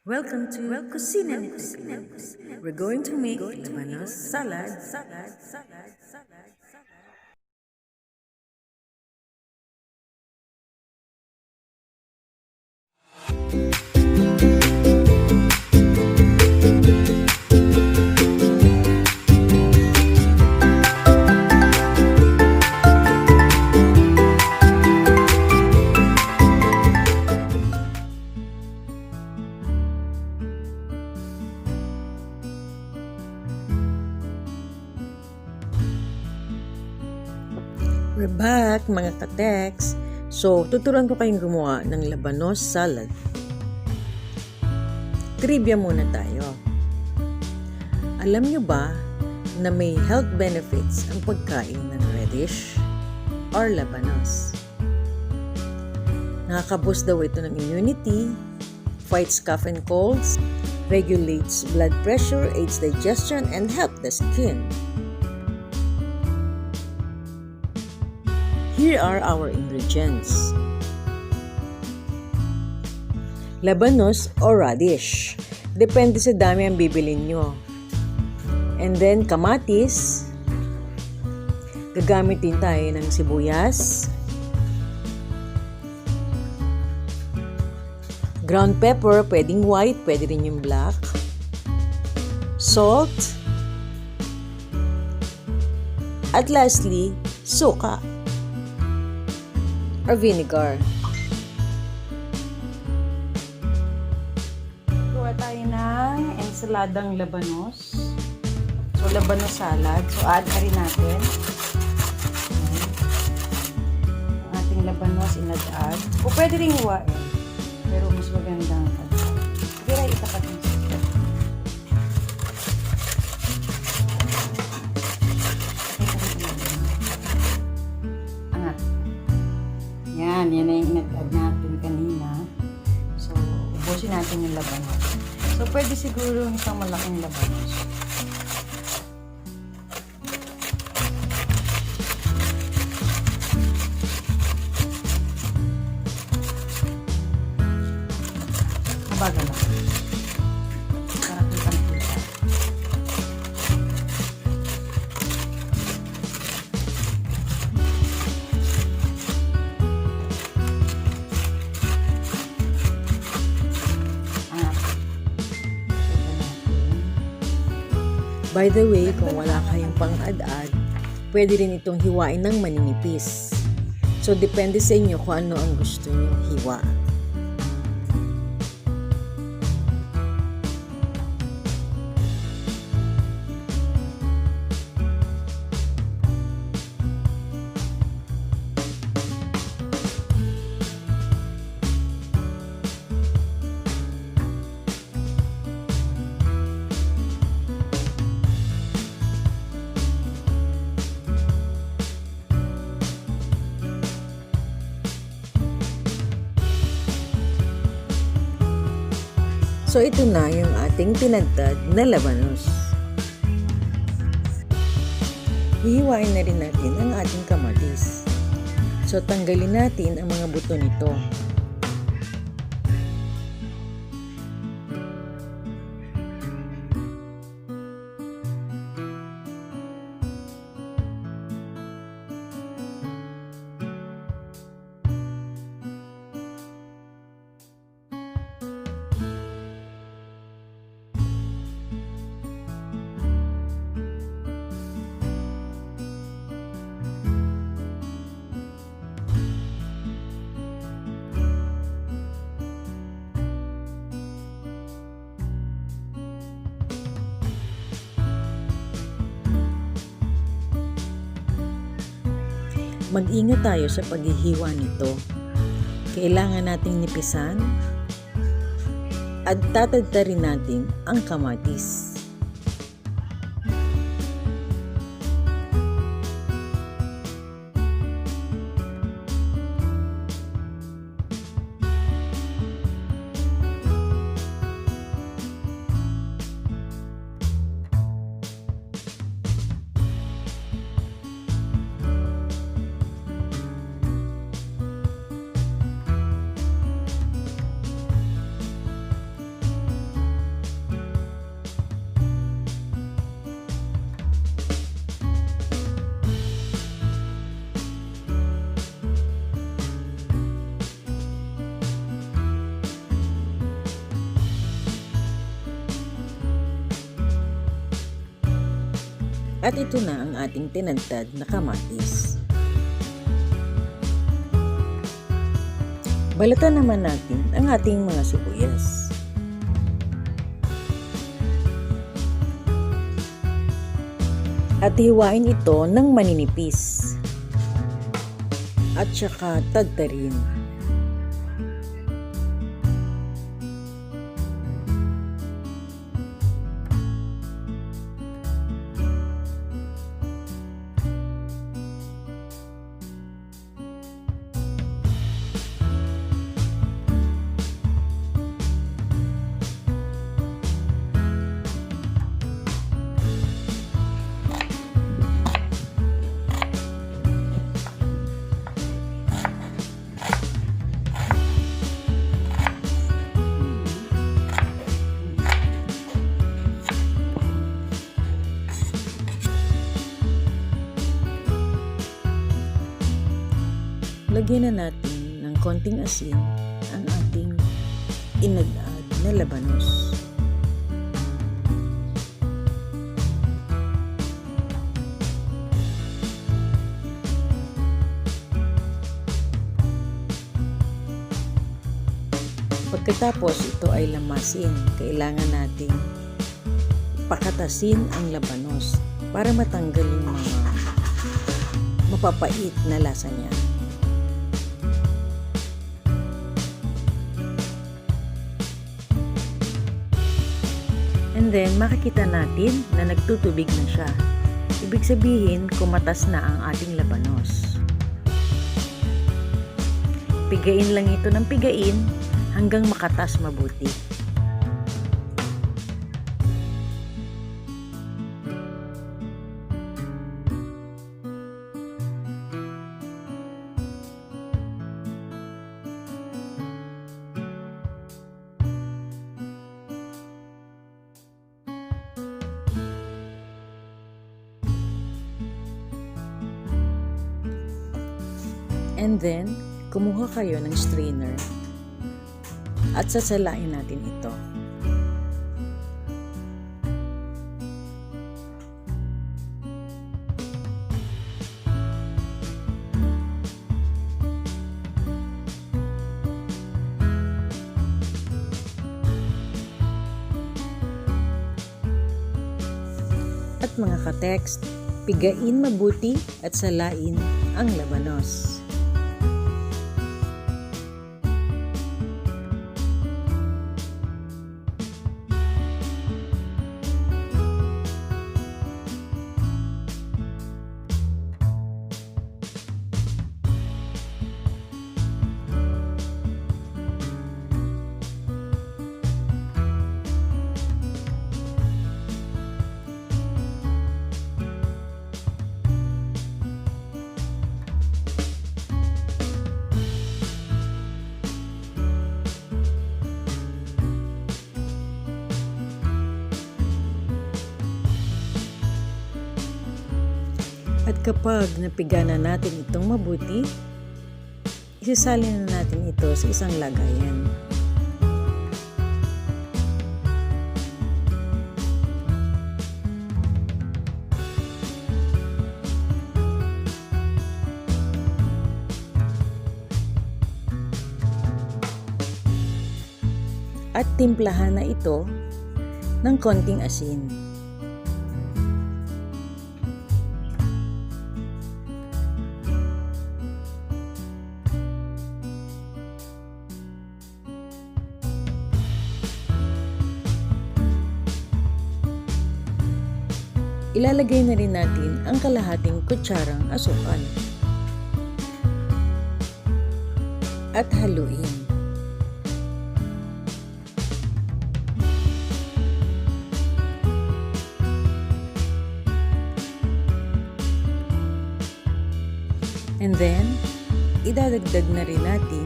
Welcome to Kusina ni Filipino. We're going to make Labanos salad. We're back mga kateks. So, tuturuan ko kayong gumawa ng Labanos salad. Trivia muna tayo. Alam nyo ba na may health benefits ang pagkain ng radish or labanos? Nakaka-boost daw ito ng immunity, fights cough and colds, regulates blood pressure, aids digestion, and help the skin. Here are our ingredients. Labanos or radish. Depende sa dami ang bibilin nyo. And then kamatis. Gagamit din tayo ng sibuyas. Ground pepper, pwedeng white, pwede rin yung black. Salt. At lastly, suka or vinegar. Gawa tayo ng ensaladang labanos. So, labanos salad. So, add na rin natin ang ating labanos, inad-add. O pwede rin hiwain. Pero mas magandang add. Sige rin, itapat mo. Yan na yung nag-add natin kanina. So, ubusin natin yung labanos. So, pwede siguro yung isang malaking labanos. Abaga na. Para kitang-kita. By the way, kung wala kayong pang-add-add, pwede rin itong hiwain ng maninipis. So, depende sa inyo kung ano ang gusto nyo hiwa. So, ito na yung ating tinadtad na labanos. Hihiwain na rin natin ang ating kamatis. So, tanggalin natin ang mga buto nito. Mag-ingat tayo sa paghihiwa nito. Kailangan nating nipisan at tatadta rin natin ang kamatis. At ito na ang ating tinadtad na kamatis. Balatan naman natin ang ating mga sibuyas. At hiwain ito ng maninipis. At saka tadtarin. Lagyan na natin ng konting asin ang ating inagad na labanos. Pagkatapos ito ay lamasin, kailangan nating pakatasin ang labanos para matanggal yung mga mapapait na lasa niya. And then, makikita natin na nagtutubig na siya. Ibig sabihin, kumatas na ang ating labanos. Pigain lang ito ng pigain hanggang makatas mabuti. And then, kumuha kayo ng strainer at sasalain natin ito. At mga ka-text, pigain mabuti at salain ang labanos. At kapag napiga na natin itong mabuti, isasalin na natin ito sa isang lagayan. At timplahan na ito ng konting asin. Ilalagay na rin natin ang kalahating kutsarang asukal. At haluin. And then, idadagdag na rin natin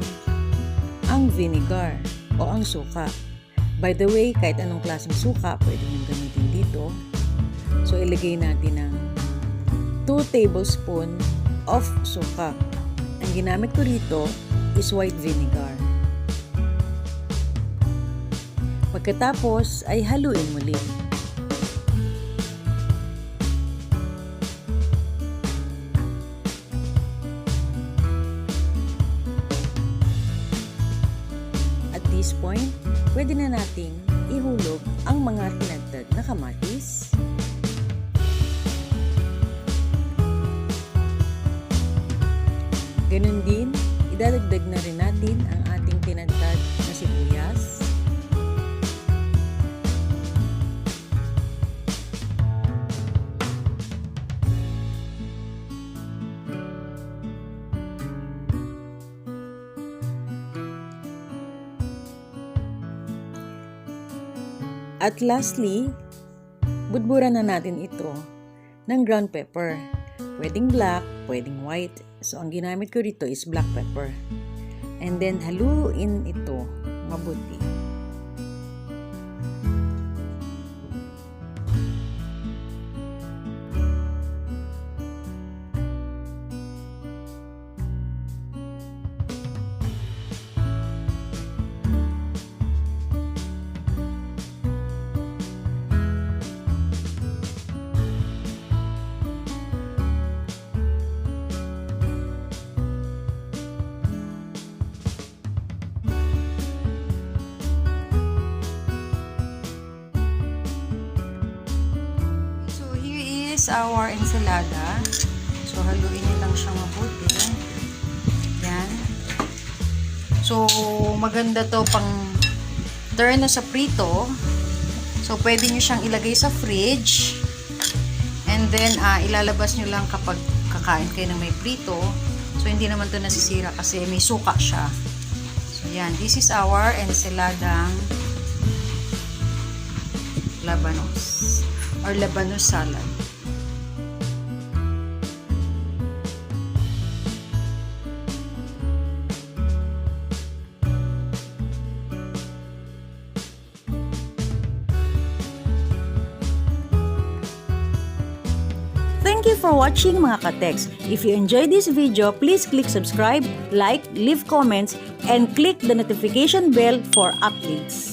ang vinegar o ang suka. By the way, kahit anong klaseng suka pwede nyo gamitin dito. So, ilagay natin ang 2 tablespoon of suka. Ang ginamit ko rito is white vinegar. Pagkatapos ay haluin muli. pwede na nating ihulog ang mga tinadtad na kamatis. Ganun din, idadagdag na rin natin ang ating tinadtad na sibuyas. At lastly, budburan na natin ito ng ground pepper. Pwedeng black, pwedeng white. So, ang ginamit ko dito is black pepper. And then, haluin ito mabuti. Our ensalada. So, haluin niyo lang siyang mabuti. Yan. So, maganda to pang turn na sa prito. So, pwede niyo siyang ilagay sa fridge. And then, ilalabas niyo lang kapag kakain kayo ng may prito. So, hindi naman to nasisira kasi may suka siya. So, yan. This is our ensaladang labanos or labanos salad. Thank you for watching mga ka-tex. If you enjoyed this video, please click subscribe, like, leave comments, and click the notification bell for updates.